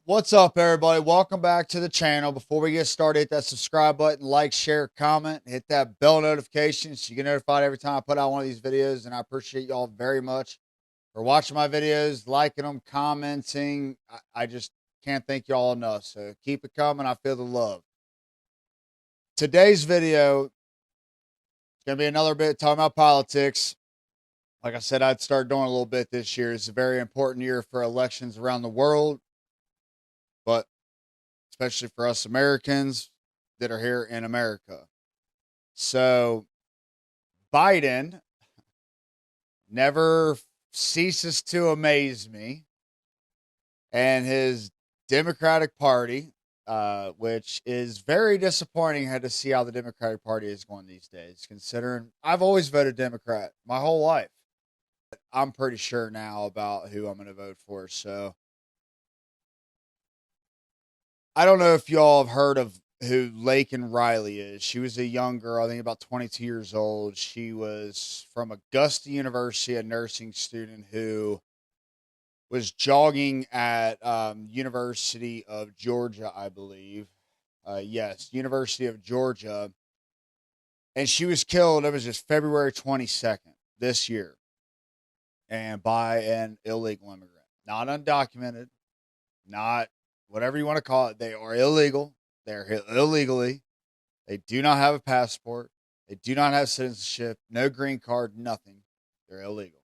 What's up, everybody? Welcome back to the channel. Before we get started, hit that subscribe button, like, share, comment, hit that bell notification so you get notified every time I put out one of these videos. And I appreciate y'all very much for watching my videos, liking them, commenting. I just can't thank y'all enough. So keep it coming. I feel the love. Today's video is going to be another bit talking about politics. Like I said, I'd start doing a little bit this year. It's a very important year for elections around the world, but especially for us Americans that are here in America. So Biden never ceases to amaze me, and his Democratic Party, which is very disappointing. Had to see how the Democratic Party is going these days, considering I've always voted Democrat my whole life. I'm pretty sure now about who I'm going to vote for. So I don't know if y'all have heard of who Laken Riley is. She was a young girl, I think about 22 years old. She was from Augusta University, a nursing student who was jogging at University of Georgia, I believe. Yes, University of Georgia. And she was killed, it was just February 22nd this year. And by an illegal immigrant. Not undocumented, not whatever you want to call it. They are illegal. They're here illegally. They do not have a passport. They do not have citizenship, no green card, nothing. They're illegal.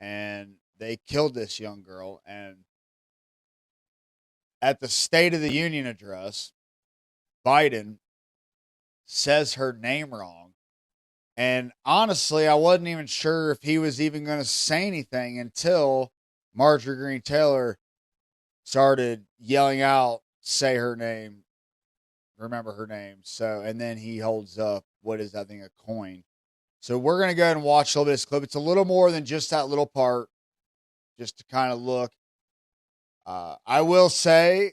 And they killed this young girl. And at the State of the Union address, Biden says her name wrong. And honestly, I wasn't even sure if he was even going to say anything until Marjorie Greene Taylor started yelling out, say her name, remember her name. So, and then he holds up, what is that thing, a coin. So we're going to go ahead and watch a little bit of this clip. It's a little more than just that little part, just to kind of look. I will say,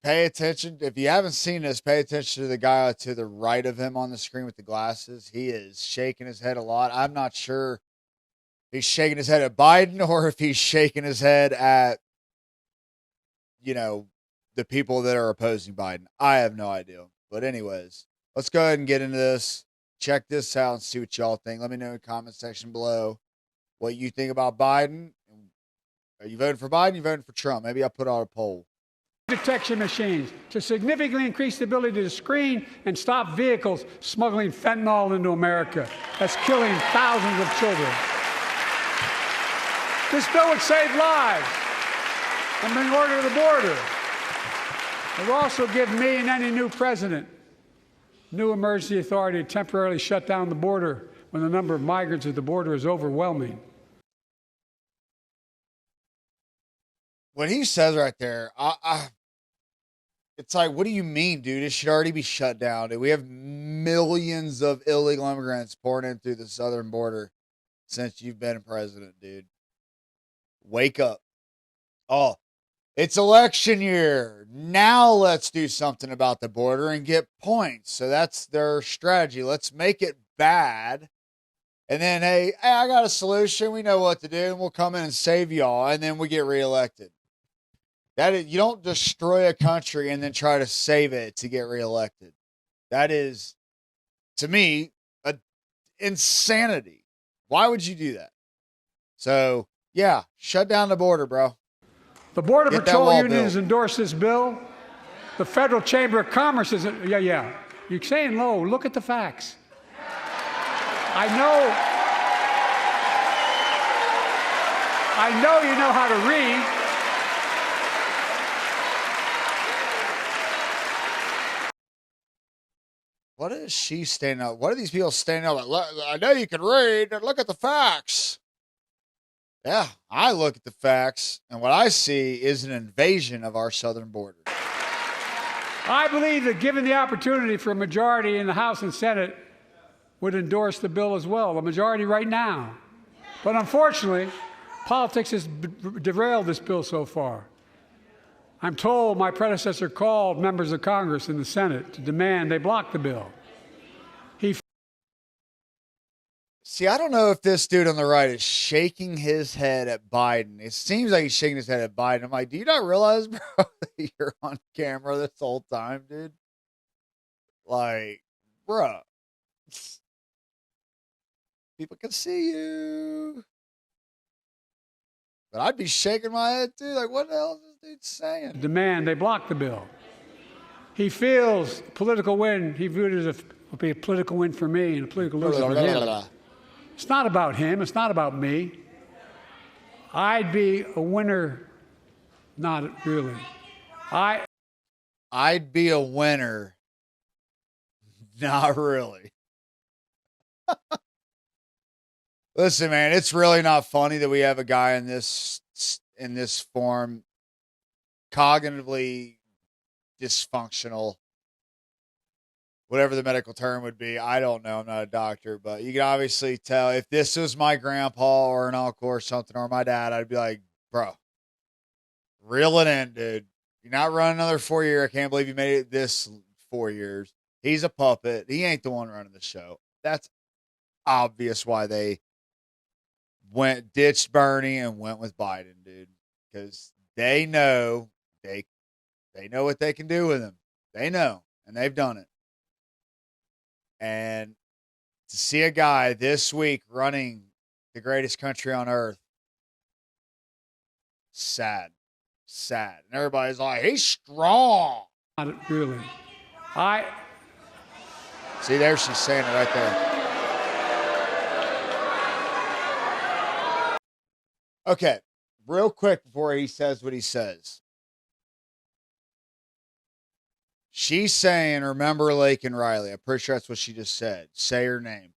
pay attention. If you haven't seen this, pay attention to the guy to the right of him on the screen with the glasses. He is shaking his head a lot. I'm not sure if he's shaking his head at Biden or if he's shaking his head at, you know, the people that are opposing Biden. I have no idea. But anyways, let's go ahead and get into this. Check this out and see what y'all think. Let me know in the comment section below what you think about Biden. Are you voting for Biden? You voting for Trump? Maybe I'll put out a poll. Detection machines to significantly increase the ability to screen and stop vehicles smuggling fentanyl into America. That's killing thousands of children. This bill would save lives and bring order to the border. It will also give me and any new president new emergency authority to temporarily shut down the border when the number of migrants at the border is overwhelming. What he says right there, it's like, what do you mean, dude? It should already be shut down. Dude. We have millions of illegal immigrants pouring in through the southern border since you've been president, dude. Wake up. Oh, it's election year. Now let's do something about the border and get points. So that's their strategy. Let's make it bad. And then, hey, I got a solution. We know what to do. And we'll come in and save y'all. And then we get reelected. That is, you don't destroy a country and then try to save it to get reelected. That is, to me, a insanity. Why would you do that? So, yeah, shut down the border, bro. The Border Patrol Union has endorsed this bill. The Federal Chamber of Commerce is, yeah. You're saying low. Look at the facts. I know you know how to read. What is she standing up? What are these people standing up? Like, I know you can read. Look at the facts. Yeah, I look at the facts, and what I see is an invasion of our southern border. I believe that given the opportunity for a majority in the House and Senate would endorse the bill as well, a majority right now. But unfortunately, politics has derailed this bill so far. I'm told my predecessor called members of Congress in the Senate to demand they block the bill. See, I don't know if this dude on the right is shaking his head at Biden. It seems like he's shaking his head at Biden. I'm like, do you not realize, bro, that you're on camera this whole time, dude? Like, bro, people can see you. But I'd be shaking my head too. Like, what the hell is this dude saying? Demand they block the bill. He feels political win. He viewed it as would be a political win for me and a political loser for him. It's not about him. It's not about me. I'd be a winner. Not really. I'd be a winner. Not really. Listen, man, it's really not funny that we have a guy in this form, cognitively dysfunctional, whatever the medical term would be. I don't know. I'm not a doctor, but you can obviously tell if this was my grandpa or an uncle or something, or my dad, I'd be like, bro, reel it in, dude. You're not running another 4 year. I can't believe you made it this 4 years. He's a puppet. He ain't the one running the show. That's obvious why they ditched Bernie and went with Biden, dude, because they know they know what they can do with him. They know, and they've done it. And to see a guy this week running the greatest country on earth, sad. And everybody's like, he's strong. Not really. See, there she's saying it right there. Okay, real quick before he says what he says. She's saying, remember Laken Riley. I'm pretty sure that's what she just said. Say her name.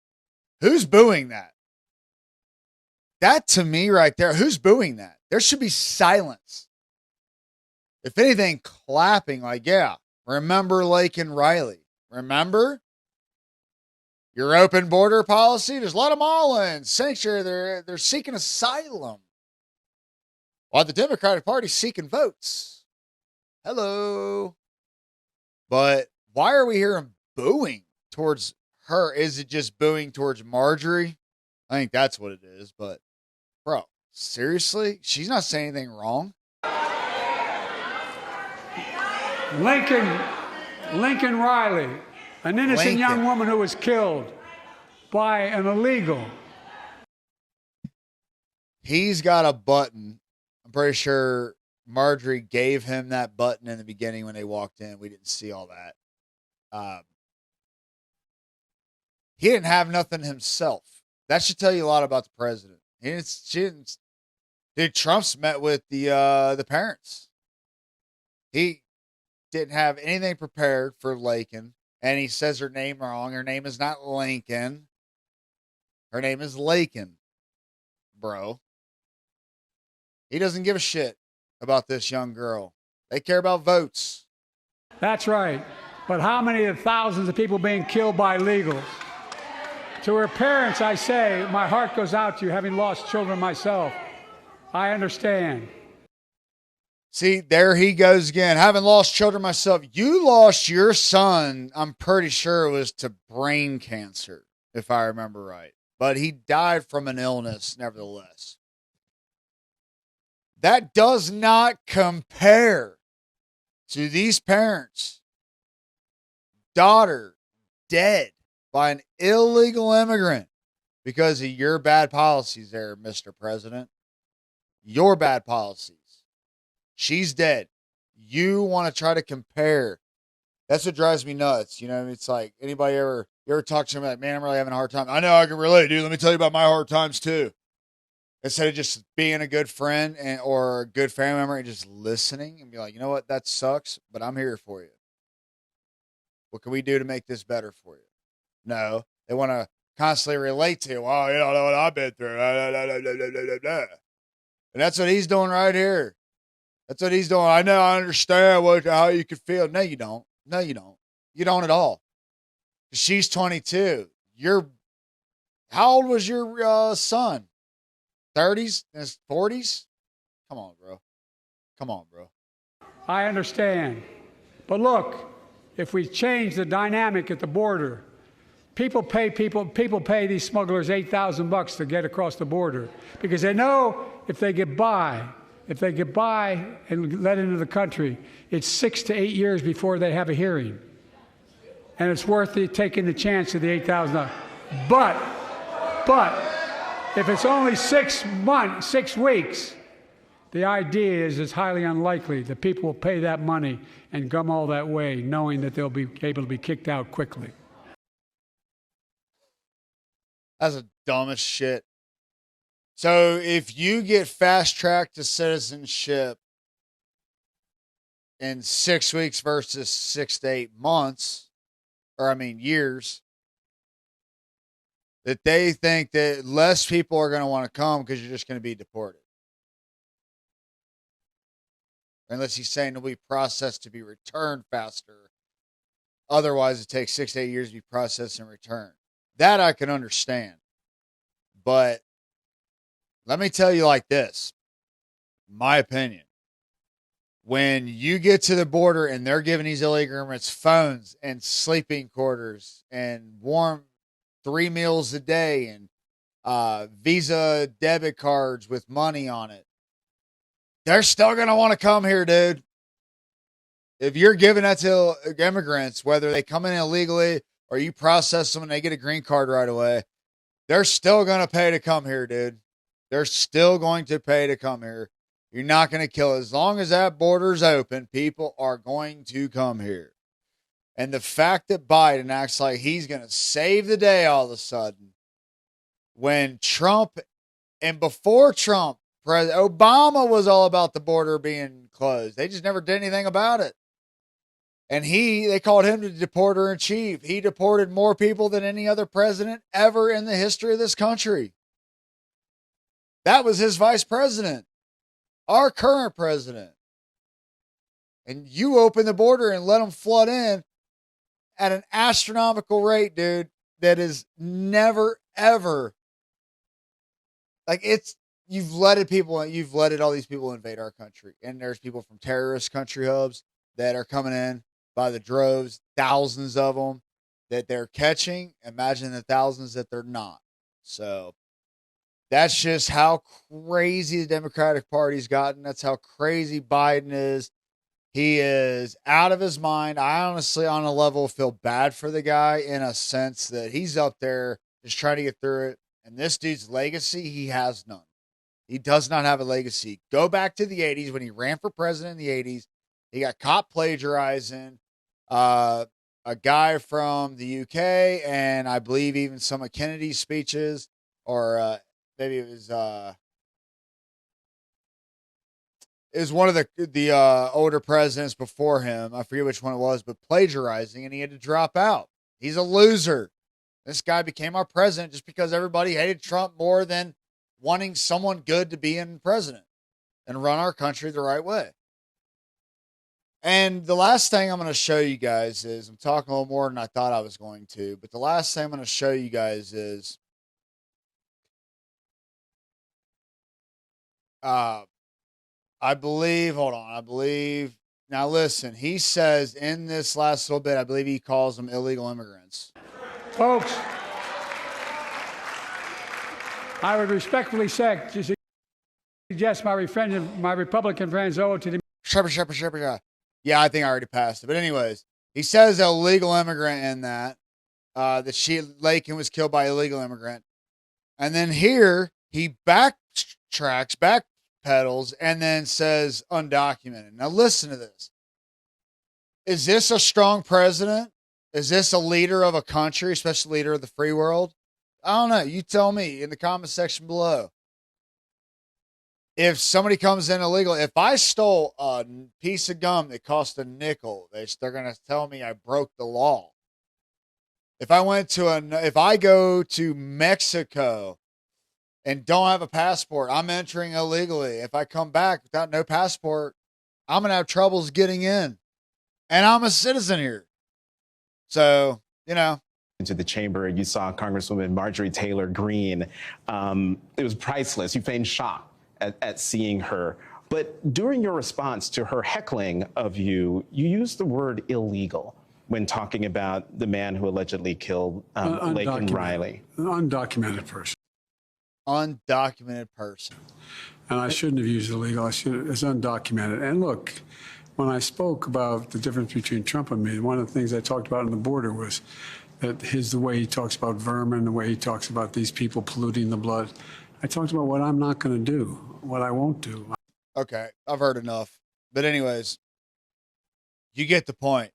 Who's booing that? That to me right there, who's booing that? There should be silence. If anything, clapping like, yeah, remember Laken Riley. Remember? Your open border policy, just let them all in. Sanctuary, they're seeking asylum. While the Democratic Party's seeking votes. Hello. But why are we hearing booing towards her? Is it just booing towards Marjorie? I think that's what it is. But, bro, seriously? She's not saying anything wrong. Lincoln Riley, an innocent young woman who was killed by an illegal. He's got a button. I'm pretty sure Marjorie gave him that button in the beginning when they walked in. We didn't see all that. He didn't have nothing himself. That should tell you a lot about the president. Dude, Trump's met with the parents. He didn't have anything prepared for Laken, and he says her name wrong. Her name is not Lincoln. Her name is Laken, bro. He doesn't give a shit about this young girl. They care about votes. That's right. But how many of thousands of people being killed by illegals? To her parents, I say, my heart goes out to you, having lost children myself. I understand. See, there he goes again. Having lost children myself. You lost your son, I'm pretty sure it was to brain cancer, if I remember right. But he died from an illness, nevertheless. That does not compare to these parents. Daughter dead by an illegal immigrant because of your bad policies there, Mr. President. Your bad policies. She's dead. You want to try to compare. That's what drives me nuts. You know, it's like anybody you ever talk to me like, man, I'm really having a hard time. I know I can relate, dude. Let me tell you about my hard times too. Instead of just being a good friend or a good family member and just listening and be like, you know what, that sucks, but I'm here for you. What can we do to make this better for you? No, they want to constantly relate to, oh, you don't know what I've been through. And that's what he's doing right here. That's what he's doing. I know, I understand how you could feel. No, you don't. No, you don't. You don't at all. She's 22. How old was your son? 30s? 40s? Come on, bro. Come on, bro. I understand. But look, if we change the dynamic at the border, people pay these smugglers $8,000 to get across the border because they know if they get by and let into the country, it's 6 to 8 years before they have a hearing. And it's worth taking the chance of the $8,000. But if it's only 6 weeks, the idea is it's highly unlikely that people will pay that money and come all that way knowing that they'll be able to be kicked out quickly. That's the dumbest shit. So if you get fast-tracked to citizenship in 6 weeks versus 6 to 8 months, years, that they think that less people are going to want to come because you're just going to be deported. Unless he's saying it'll be processed to be returned faster. Otherwise, it takes 6 to 8 years to be processed and returned. That I can understand. But let me tell you like this. My opinion. When you get to the border and they're giving these illegal immigrants phones and sleeping quarters and warm 3 meals a day and Visa debit cards with money on it, they're still going to want to come here, dude. If you're giving that to immigrants, whether they come in illegally or you process them and they get a green card right away, they're still going to pay to come here, dude. They're still going to pay to come here. You're not going to kill it. As long as that border's open, people are going to come here. And the fact that Biden acts like he's going to save the day all of a sudden, when Trump and before Trump, President Obama was all about the border being closed. They just never did anything about it. And they called him the deporter in chief. He deported more people than any other president ever in the history of this country. That was his vice president, our current president. And you open the border and let them flood in at an astronomical rate, dude, that is never, ever, you've let all these people invade our country. And there's people from terrorist country hubs that are coming in by the droves, thousands of them that they're catching. Imagine the thousands that they're not. So that's just how crazy the Democratic Party's gotten. That's how crazy Biden is. He is out of his mind. I honestly, on a level, feel bad for the guy in a sense that he's up there just trying to get through it. And this dude's legacy, he has none. He does not have a legacy. Go back to the 80s when he ran for president in the 80s. He got caught plagiarizing a guy from the UK and I believe even some of Kennedy's speeches, or maybe it was one of the older presidents before him. I forget which one it was, but plagiarizing, and he had to drop out. He's a loser. This guy became our president just because everybody hated Trump more than wanting someone good to be in president and run our country the right way. And the last thing I'm going to show you guys is, I'm talking a little more than I thought I was going to, but the last thing I'm going to show you guys is, I believe, now listen, he says in this last little bit, I believe he calls them illegal immigrants. Folks, I would respectfully suggest my Republican friends owe it to the... Yeah, I think I already passed it. But anyways, he says illegal immigrant in that Laken was killed by illegal immigrant. And then here he backpedals, and then says undocumented. Now listen to this. Is this a strong president? Is this a leader of a country, especially leader of the free world? I don't know. You tell me in the comment section below. If somebody comes in illegal, if I stole a piece of gum that cost a nickel, they're going to tell me I broke the law. If I go to Mexico and don't have a passport, I'm entering illegally. If I come back without no passport, I'm going to have troubles getting in. And I'm a citizen here. So, into the chamber, you saw Congresswoman Marjorie Taylor Greene. It was priceless. You feigned shock at seeing her. But during your response to her heckling of you, you used the word illegal. when talking about the man who allegedly killed Laken Riley? An undocumented person. Undocumented person. And I shouldn't have used illegal. It's undocumented. And look, when I spoke about the difference between Trump and me, one of the things I talked about on the border was that the way he talks about vermin, the way he talks about these people polluting the blood. I talked about what I'm not going to do, what I won't do. Okay, I've heard enough. But anyways, you get the point.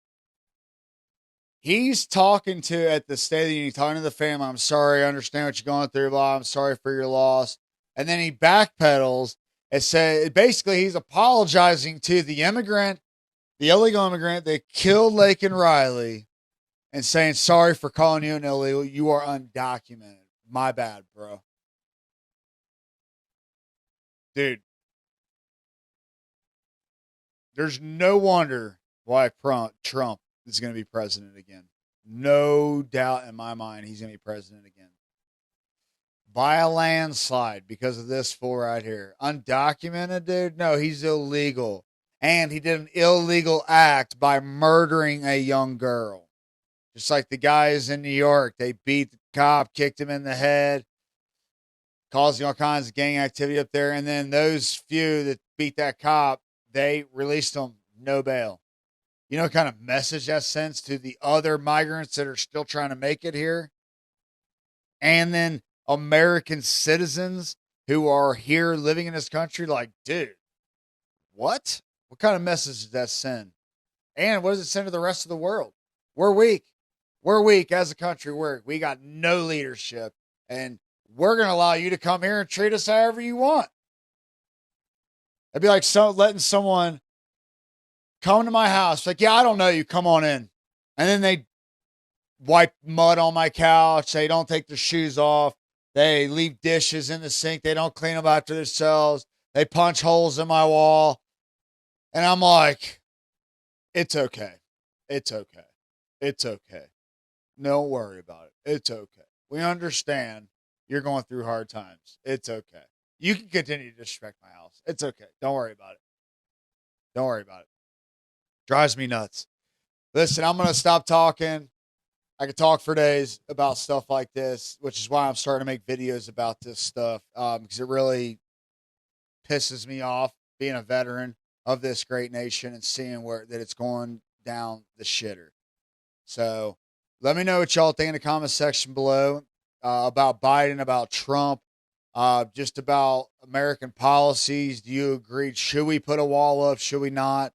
He's talking to, at the State of the Union, talking to the family, I'm sorry, I understand what you're going through, blah, I'm sorry for your loss. And then he backpedals and says, basically, he's apologizing to the immigrant, the illegal immigrant that killed Laken Riley, and saying, sorry for calling you an illegal. You are undocumented. My bad, bro. Dude. There's no wonder why Trump is going to be president again. No doubt in my mind he's going to be president again. By a landslide because of this fool right here. Undocumented, dude? No, he's illegal. And he did an illegal act by murdering a young girl. Just like the guys in New York. They beat the cop, kicked him in the head, causing all kinds of gang activity up there. And then those few that beat that cop, they released them, no bail. You know what kind of message that sends to the other migrants that are still trying to make it here? And then American citizens who are here living in this country, like, dude, what? What kind of message does that send? And what does it send to the rest of the world? We're weak. We're weak as a country. We got no leadership. And we're going to allow you to come here and treat us however you want. It'd be like letting someone come to my house. Like, yeah, I don't know you. Come on in. And then they wipe mud on my couch. They don't take their shoes off. They leave dishes in the sink. They don't clean them after themselves. They punch holes in my wall. And I'm like, it's okay. It's okay. It's okay. Don't worry about it. It's okay. We understand you're going through hard times. It's okay. You can continue to disrespect my house. It's okay. Don't worry about it. Don't worry about it. Drives me nuts. Listen, I'm going to stop talking. I could talk for days about stuff like this, which is why I'm starting to make videos about this stuff, because it really pisses me off being a veteran of this great nation and seeing that it's going down the shitter. So let me know what y'all think in the comment section below about Biden, about Trump, just about American policies. Do you agree? Should we put a wall up? Should we not?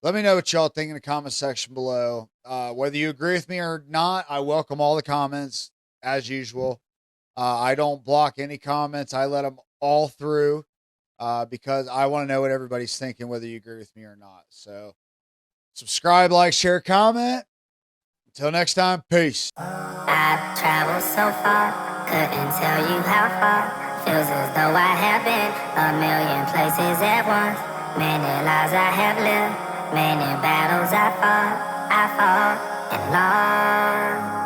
Let me know what y'all think in the comment section below. Whether you agree with me or not, I welcome all the comments as usual. I don't block any comments. I let them all through because I want to know what everybody's thinking, whether you agree with me or not. So subscribe, like, share, comment. Until next time, peace. I've traveled so far, couldn't tell you how far. Feels as though I have been a million places at once. Many lives I have lived, many battles I fought and lost.